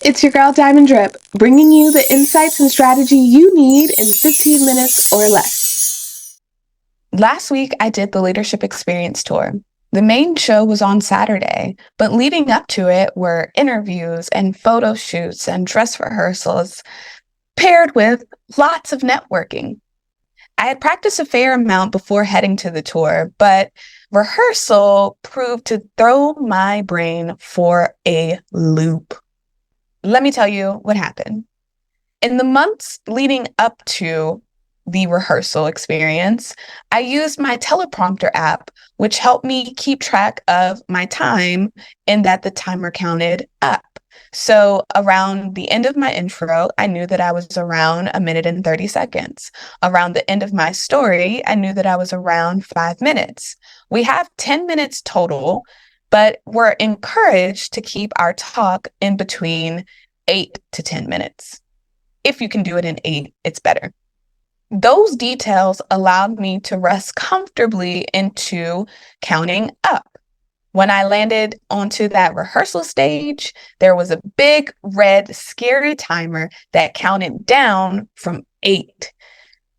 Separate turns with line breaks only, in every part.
It's your girl Diamond Drip, bringing you the insights and strategy you need in 15 minutes or less. Last week, I did the Leadership Experience Tour. The main show was on Saturday, but leading up to it were interviews and photo shoots and dress rehearsals, paired with lots of networking. I had practiced a fair amount before heading to the tour, but rehearsal proved to throw my brain for a loop. Let me tell you what happened. In the months leading up to the rehearsal experience, I used my teleprompter app, which helped me keep track of my time and that the timer counted up. So around the end of my intro, I knew that I was around 1 minute and 30 seconds. Around the end of my story, I knew that I was around 5 minutes. We have 10 minutes total, but we're encouraged to keep our talk in between 8 to 10 minutes. If you can do it in 8, it's better. Those details allowed me to rest comfortably into counting up. When I landed onto that rehearsal stage, there was a big red scary timer that counted down from 8.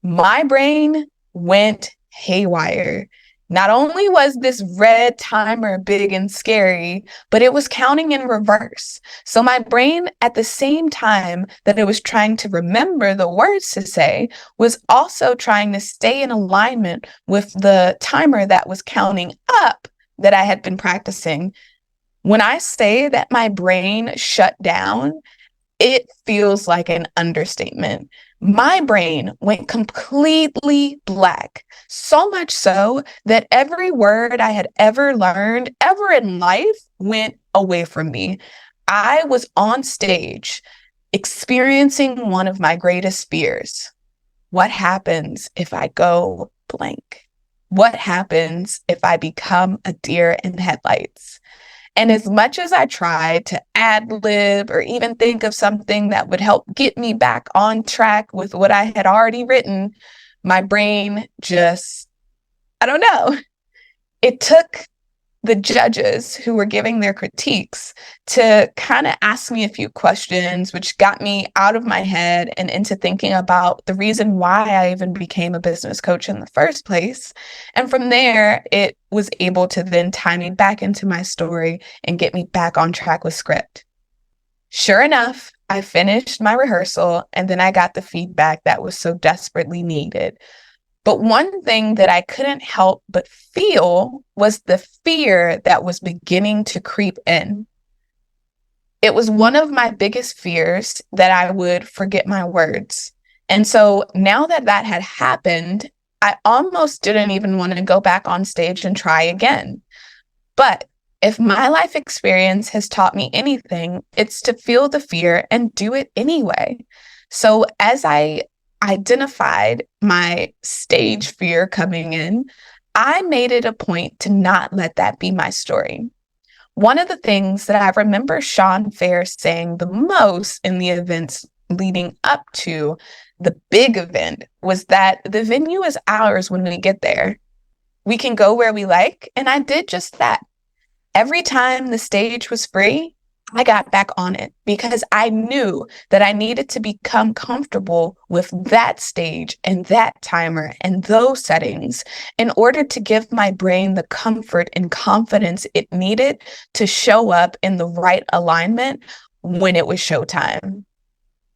My brain went haywire. Not only was this red timer big and scary, but it was counting in reverse. So my brain, at the same time that it was trying to remember the words to say, was also trying to stay in alignment with the timer that was counting up that I had been practicing. When I say that my brain shut down, it feels like an understatement. My brain went completely black, so much so that every word I had ever learned ever in life went away from me. I was on stage experiencing one of my greatest fears. What happens if I go blank? What happens if I become a deer in headlights? And as much as I tried to ad-lib or even think of something that would help get me back on track with what I had already written, my brain just, I don't know. It took the judges who were giving their critiques to kind of ask me a few questions, which got me out of my head and into thinking about the reason why I even became a business coach in the first place. And from there, it was able to then tie me back into my story and get me back on track with script. Sure enough, I finished my rehearsal and then I got the feedback that was so desperately needed. But one thing that I couldn't help but feel was the fear that was beginning to creep in. It was one of my biggest fears that I would forget my words. And so now that that had happened, I almost didn't even want to go back on stage and try again. But if my life experience has taught me anything, it's to feel the fear and do it anyway. So as I identified my stage fear coming in, I made it a point to not let that be my story. One of the things that I remember Sean Fair saying the most in the events leading up to the big event was that the venue is ours when we get there. We can go where we like, and I did just that. Every time the stage was free, I got back on it because I knew that I needed to become comfortable with that stage and that timer and those settings in order to give my brain the comfort and confidence it needed to show up in the right alignment when it was showtime.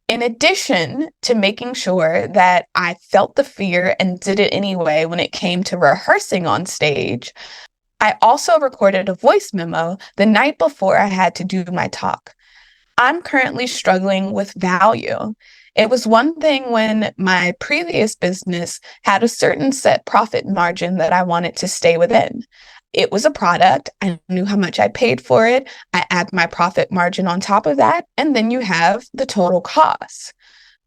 In addition to making sure that I felt the fear and did it anyway when it came to rehearsing on stage, I also recorded a voice memo the night before I had to do my talk. I'm currently struggling with value. It was one thing when my previous business had a certain set profit margin that I wanted to stay within. It was a product. I knew how much I paid for it. I add my profit margin on top of that, and then you have the total cost.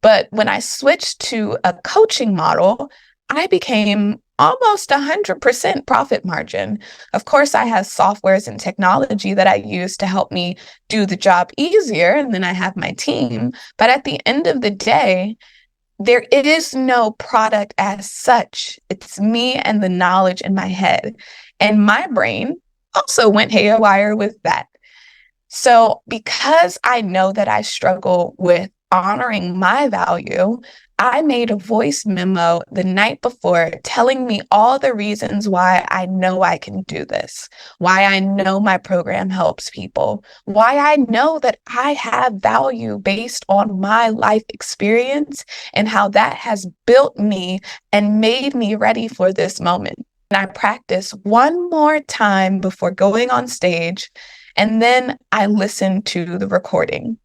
But when I switched to a coaching model, I became almost 100% profit margin. Of course, I have softwares and technology that I use to help me do the job easier, and then I have my team. But at the end of the day, it is no product as such. It's me and the knowledge in my head. And my brain also went haywire with that. So, because I know that I struggle with honoring my value, I made a voice memo the night before telling me all the reasons why I know I can do this, why I know my program helps people, why I know that I have value based on my life experience and how that has built me and made me ready for this moment. And I practice one more time before going on stage, and then I listened to the recording.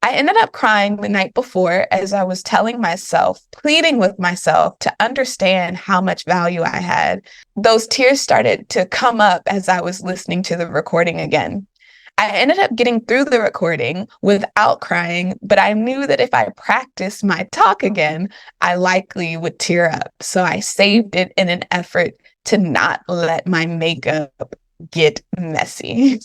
I ended up crying the night before as I was telling myself, pleading with myself to understand how much value I had. Those tears started to come up as I was listening to the recording again. I ended up getting through the recording without crying, but I knew that if I practiced my talk again, I likely would tear up. So I saved it in an effort to not let my makeup get messy.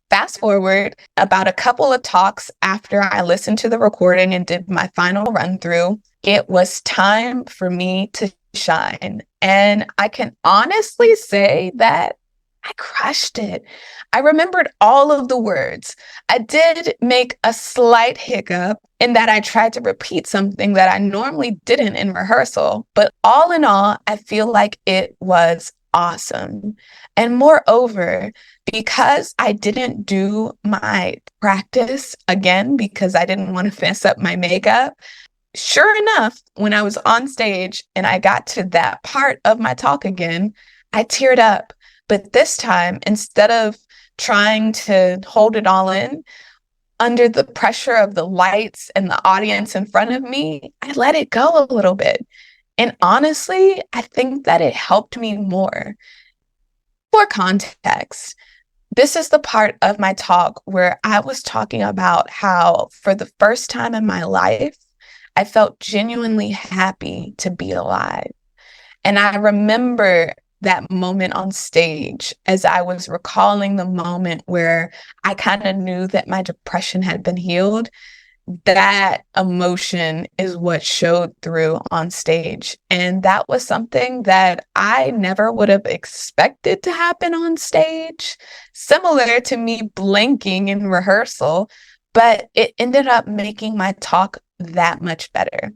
Fast forward about a couple of talks after I listened to the recording and did my final run through, it was time for me to shine. And I can honestly say that I crushed it. I remembered all of the words. I did make a slight hiccup in that I tried to repeat something that I normally didn't in rehearsal. But all in all, I feel like it was awesome. And moreover, because I didn't do my practice again because I didn't want to mess up my makeup, sure enough, when I was on stage and I got to that part of my talk again, I teared up. But this time, instead of trying to hold it all in, under the pressure of the lights and the audience in front of me, I let it go a little bit. And honestly, I think that it helped me more. For context, this is the part of my talk where I was talking about how, for the first time in my life, I felt genuinely happy to be alive. And I remember that moment on stage as I was recalling the moment where I kind of knew that my depression had been healed. That emotion is what showed through on stage. And that was something that I never would have expected to happen on stage, similar to me blinking in rehearsal, but it ended up making my talk that much better.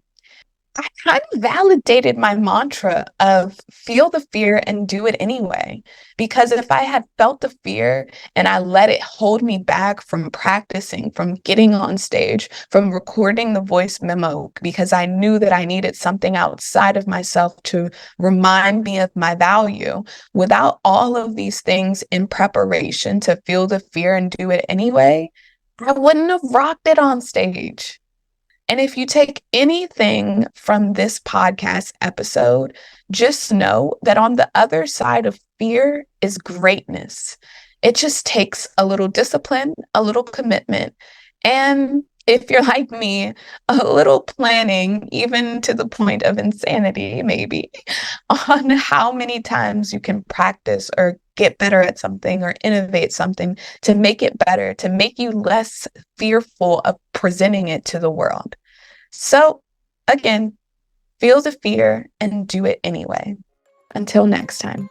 I kind of validated my mantra of feel the fear and do it anyway. Because if I had felt the fear and I let it hold me back from practicing, from getting on stage, from recording the voice memo, because I knew that I needed something outside of myself to remind me of my value, without all of these things in preparation to feel the fear and do it anyway, I wouldn't have rocked it on stage. And if you take anything from this podcast episode, just know that on the other side of fear is greatness. It just takes a little discipline, a little commitment, and if you're like me, a little planning, even to the point of insanity, maybe, on how many times you can practice or get better at something or innovate something to make it better, to make you less fearful of presenting it to the world. So, again, feel the fear and do it anyway. Until next time.